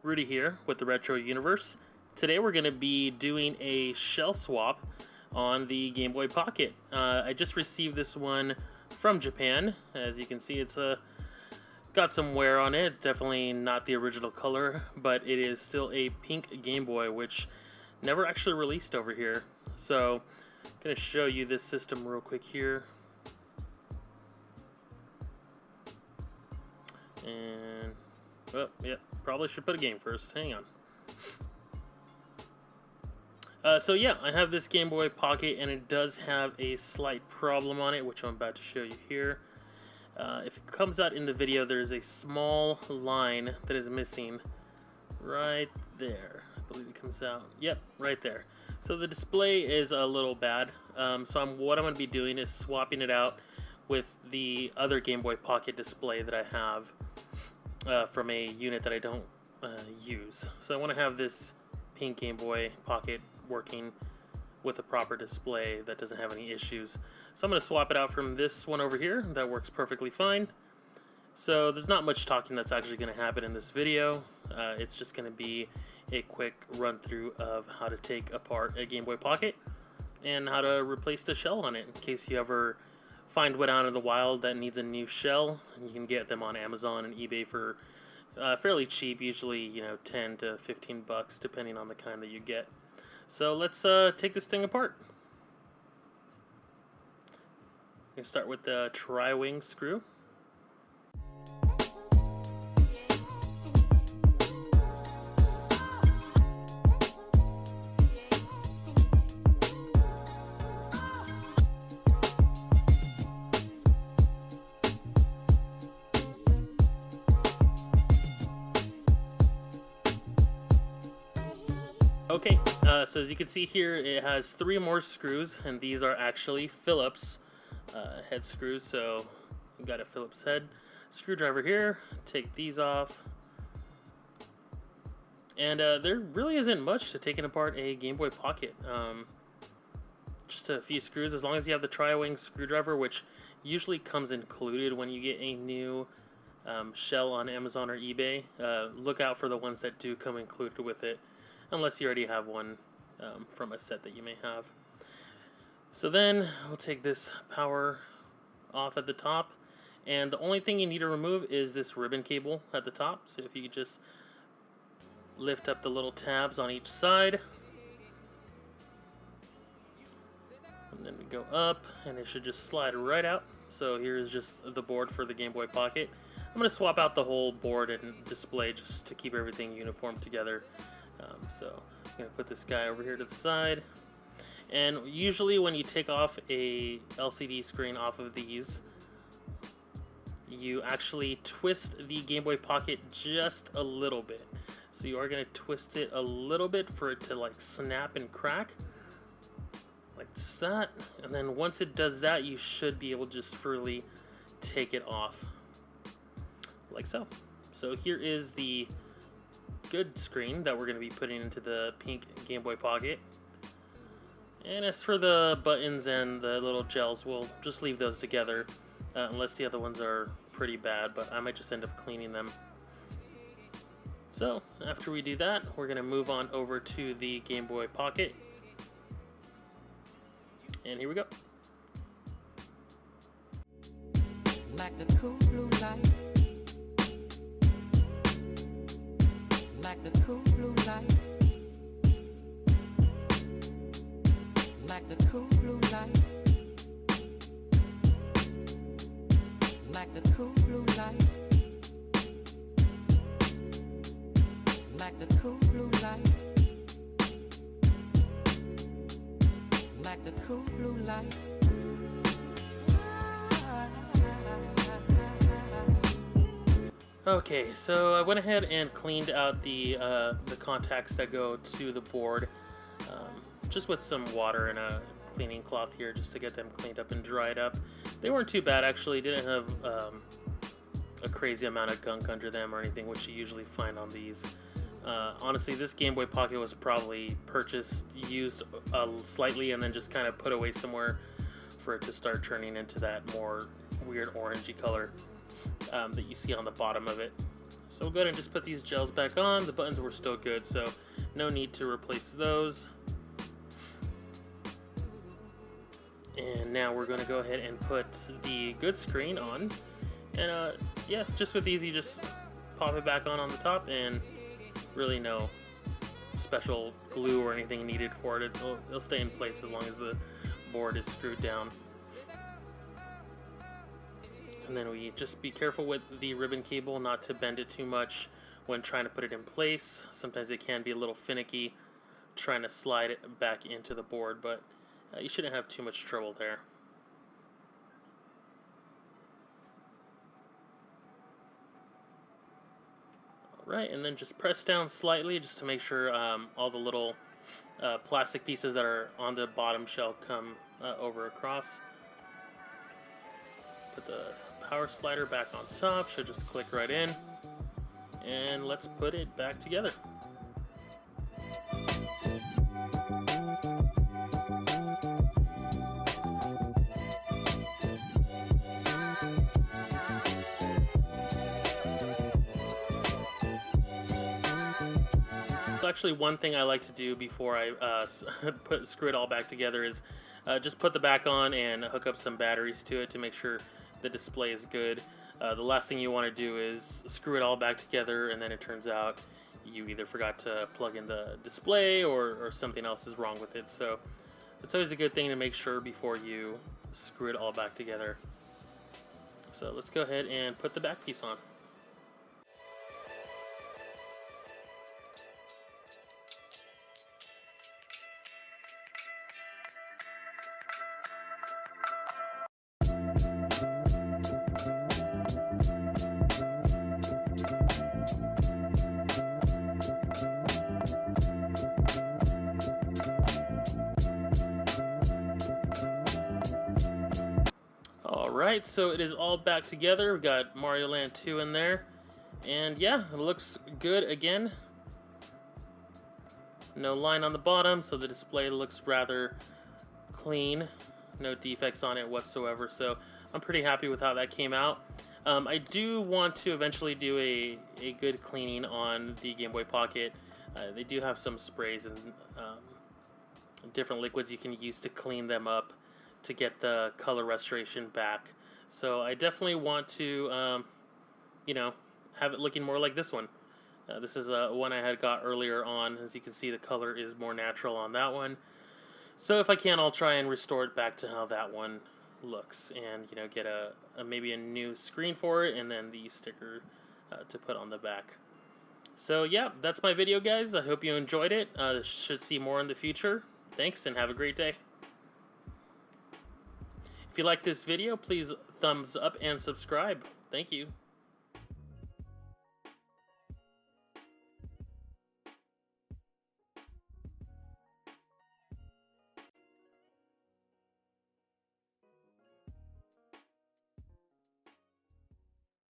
Rudy here with the Retro Universe. Today we're going to be doing a shell swap on the Game Boy Pocket. I just received this one from Japan. As you can see, it's got some wear on it. Definitely not the original color, but it is still a pink Game Boy, which never actually released over here. So I'm going to show you this system real quick here. And, oh, yep, probably should put a game first. Hang on. So yeah, I have this Game Boy Pocket, and it does have a slight problem on it, which I'm about to show you here. If it comes out in the video, there's a small line that is missing right there. I believe it comes out. Yep, right there. So the display is a little bad. So what I'm going to be doing is swapping it out with the other Game Boy Pocket display that I have from a unit that I don't use. So I want to have this pink Game Boy Pocket working with a proper display that doesn't have any issues. So I'm going to swap it out from this one over here. That works perfectly fine. So there's not much talking that's actually going to happen in this video. It's just going to be a quick run through of how to take apart a Game Boy Pocket and how to replace the shell on it, in case you ever find one out in the wild that needs a new shell. And you can get them on Amazon and eBay for fairly cheap, usually 10 to 15 bucks depending on the kind that you get. So let's take this thing apart. I'm going to start with the tri-wing screw. Okay, so as you can see here, it has 3 more screws, and these are actually Phillips head screws. So we've got a Phillips head screwdriver here. Take these off, and there really isn't much to taking apart a Game Boy Pocket. Just a few screws, as long as you have the tri-wing screwdriver, which usually comes included when you get a new shell on Amazon or eBay. Look out for the ones that do come included with it, unless you already have one from a set that you may have. So then we'll take this power off at the top, and the only thing you need to remove is this ribbon cable at the top. So if you could just lift up the little tabs on each side, and then we go up, and it should just slide right out. So here's just the board for the Game Boy Pocket. I'm going to swap out the whole board and display just to keep everything uniform together. So I'm going to put this guy over here to the side. And usually when you take off a LCD screen off of these, you actually twist the Game Boy Pocket just a little bit. So you are going to twist it a little bit for it to like snap and crack, like that. And then once it does that, you should be able to just freely take it off, like so. So here is the good screen that we're going to be putting into the pink Game Boy Pocket. And as for the buttons and the little gels, we'll just leave those together, unless the other ones are pretty bad, but I might just end up cleaning them. So after we do that, we're going to move on over to the Game Boy Pocket. And here we go. Like the cool blue light. Like the cool blue light. Like the cool blue light. Like the cool blue light. Like the cool blue light. Like the cool blue light. Okay, so I went ahead and cleaned out the contacts that go to the board, just with some water and a cleaning cloth here, just to get them cleaned up and dried up. They weren't too bad, actually. Didn't have a crazy amount of gunk under them or anything, which you usually find on these. Honestly, this Game Boy Pocket was probably purchased, used slightly, and then just kind of put away somewhere for it to start turning into that more weird orangey color that you see on the bottom of it. So we'll go ahead and just put these gels back on. The buttons were still good, so no need to replace those. And now we're going to go ahead and put the good screen on. And yeah, just with these, you just pop it back on the top, and really no special glue or anything needed for it. It'll stay in place as long as the board is screwed down. And then we just be careful with the ribbon cable not to bend it too much when trying to put it in place. Sometimes it can be a little finicky trying to slide it back into the board, but you shouldn't have too much trouble there. Alright, and then just press down slightly just to make sure all the little plastic pieces that are on the bottom shell come over across. Put the power slider back on top, should just click right in, and let's put it back together. Actually, one thing I like to do before I screw it all back together is just put the back on and hook up some batteries to it to make sure the display is good. The last thing you want to do is screw it all back together and then it turns out you either forgot to plug in the display or something else is wrong with it. So it's always a good thing to make sure before you screw it all back together. So let's go ahead and put the back piece on. Alright, so it is all back together. We've got Mario Land 2 in there. And yeah, it looks good again. No line on the bottom, so the display looks rather clean. No defects on it whatsoever, so I'm pretty happy with how that came out. I do want to eventually do a good cleaning on the Game Boy Pocket. They do have some sprays and different liquids you can use to clean them up to get the color restoration back. So I definitely want to, you know, have it looking more like this one. This is one I had got earlier on. As you can see, the color is more natural on that one. So if I can, I'll try and restore it back to how that one looks, and you know, get maybe a new screen for it, and then the sticker to put on the back. So yeah, that's my video, guys. I hope you enjoyed it. Should see more in the future. Thanks, and have a great day. If you like this video, please thumbs up and subscribe. Thank you.